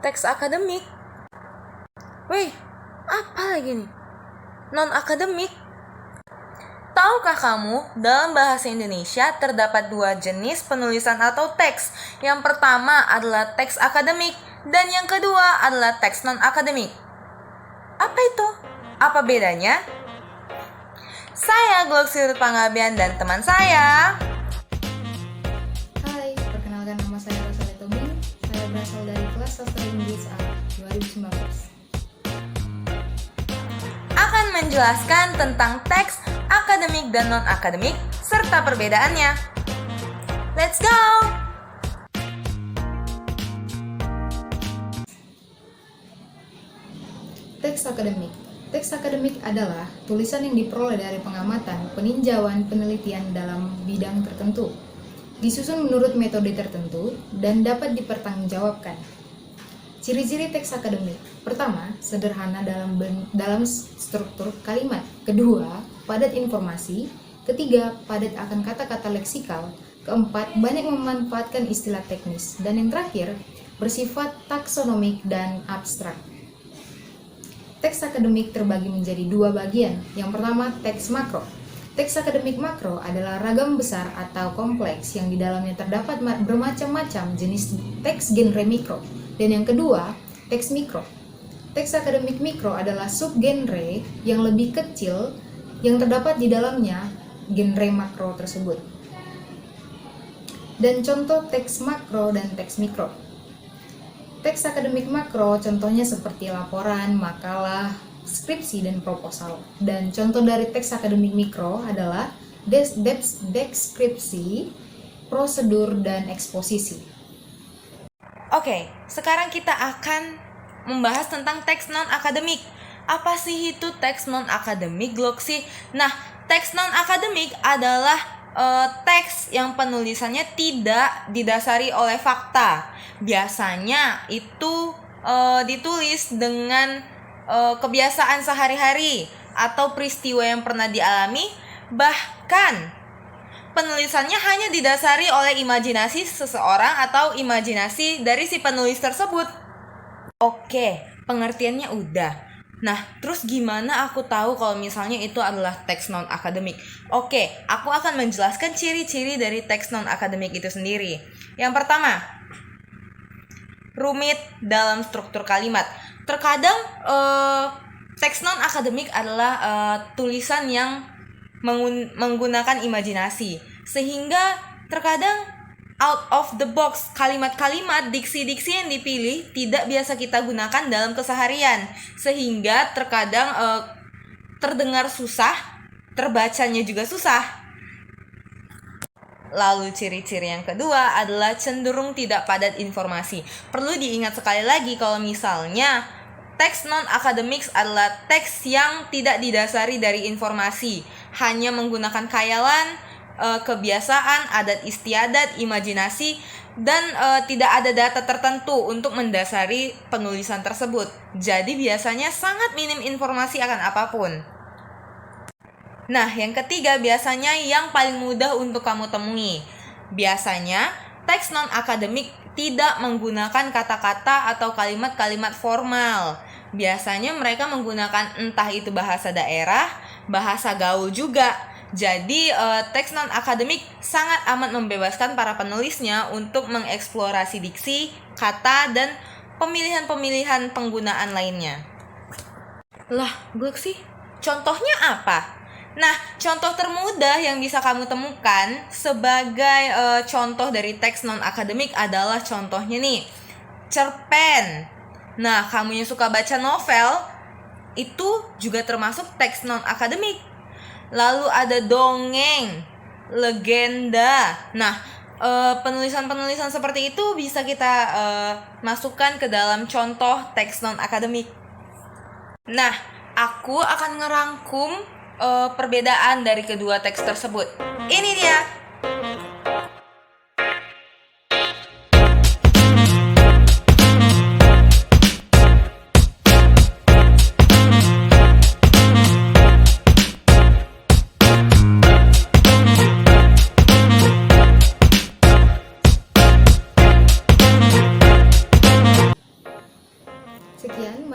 Teks akademik? Wih, apa lagi nih? Non-akademik? Tahukah kamu, dalam bahasa Indonesia terdapat dua jenis penulisan atau teks. Yang pertama adalah teks akademik, dan yang kedua adalah teks non-akademik. Apa itu? Apa bedanya? Saya Gloxy Panggabean dan teman saya. Hai, perkenalkan nama saya Rosalia Tobing. Saya berasal dari kelas Sastra Inggris A 2019. Akan menjelaskan tentang teks akademik dan non-akademik serta perbedaannya. Let's go! Teks akademik. Teks akademik adalah tulisan yang diperoleh dari pengamatan, peninjauan, penelitian dalam bidang tertentu, disusun menurut metode tertentu, dan dapat dipertanggungjawabkan. Ciri-ciri teks akademik. Pertama, sederhana dalam struktur kalimat. Kedua, padat informasi. Ketiga, padat akan kata-kata leksikal. Keempat, banyak memanfaatkan istilah teknis. Dan yang terakhir, bersifat taksonomik dan abstrak. Teks akademik terbagi menjadi dua bagian. Yang pertama, teks makro. Teks akademik makro adalah ragam besar atau kompleks yang di dalamnya terdapat bermacam-macam jenis teks genre mikro. Dan yang kedua, teks mikro. Teks akademik mikro adalah subgenre yang lebih kecil yang terdapat di dalamnya genre makro tersebut. Dan contoh teks makro dan teks mikro. Teks akademik makro contohnya seperti laporan, makalah, skripsi, dan proposal. Dan contoh dari teks akademik mikro adalah deskripsi, prosedur, dan eksposisi. Oke, sekarang kita akan membahas tentang teks non-akademik. Apa sih itu teks non-akademik, Gloxy? Nah, teks non-akademik adalah teks yang penulisannya tidak didasari oleh fakta. Biasanya itu ditulis dengan kebiasaan sehari-hari atau peristiwa yang pernah dialami. Bahkan penulisannya hanya didasari oleh imajinasi seseorang atau imajinasi dari si penulis tersebut. Oke, pengertiannya udah. Nah, terus gimana aku tahu kalau misalnya itu adalah teks non-akademik? Oke, aku akan menjelaskan ciri-ciri dari teks non-akademik itu sendiri. Yang pertama, rumit dalam struktur kalimat. Terkadang teks non-akademik adalah tulisan yang menggunakan imajinasi, sehingga terkadang out of the box, kalimat-kalimat, diksi-diksi yang dipilih tidak biasa kita gunakan dalam keseharian, sehingga terkadang terdengar susah, terbacanya juga susah. Lalu ciri-ciri yang kedua adalah cenderung tidak padat informasi. Perlu diingat sekali lagi kalau misalnya teks non-akademik adalah teks yang tidak didasari dari informasi, hanya menggunakan khayalan, kebiasaan, adat istiadat, imajinasi, dan tidak ada data tertentu untuk mendasari penulisan tersebut. Jadi biasanya sangat minim informasi akan apapun. Nah, yang ketiga biasanya yang paling mudah untuk kamu temui. Biasanya teks non-akademik tidak menggunakan kata-kata atau kalimat-kalimat formal. Biasanya mereka menggunakan entah itu bahasa daerah, bahasa gaul juga. Jadi teks non-akademik sangat amat membebaskan para penulisnya untuk mengeksplorasi diksi, kata, dan pemilihan-pemilihan penggunaan lainnya. Lah, Gloxy, contohnya apa? Nah, contoh termudah yang bisa kamu temukan sebagai contoh dari teks non-akademik adalah contohnya nih, cerpen. Nah, kamu yang suka baca novel, itu juga termasuk teks non-akademik. Lalu ada dongeng, legenda. Nah, penulisan-penulisan seperti itu bisa kita masukkan ke dalam contoh teks non-akademik. Nah, aku akan ngerangkum perbedaan dari kedua teks tersebut. Ini dia.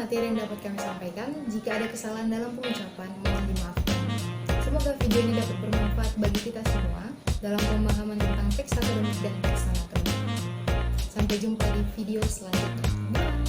materi yang dapat kami sampaikan. Jika ada kesalahan dalam pengucapan, mohon dimaafkan. Semoga video ini dapat bermanfaat bagi kita semua dalam pemahaman tentang teks akademik dan teks anatomi. Sampai jumpa di video selanjutnya. Bye!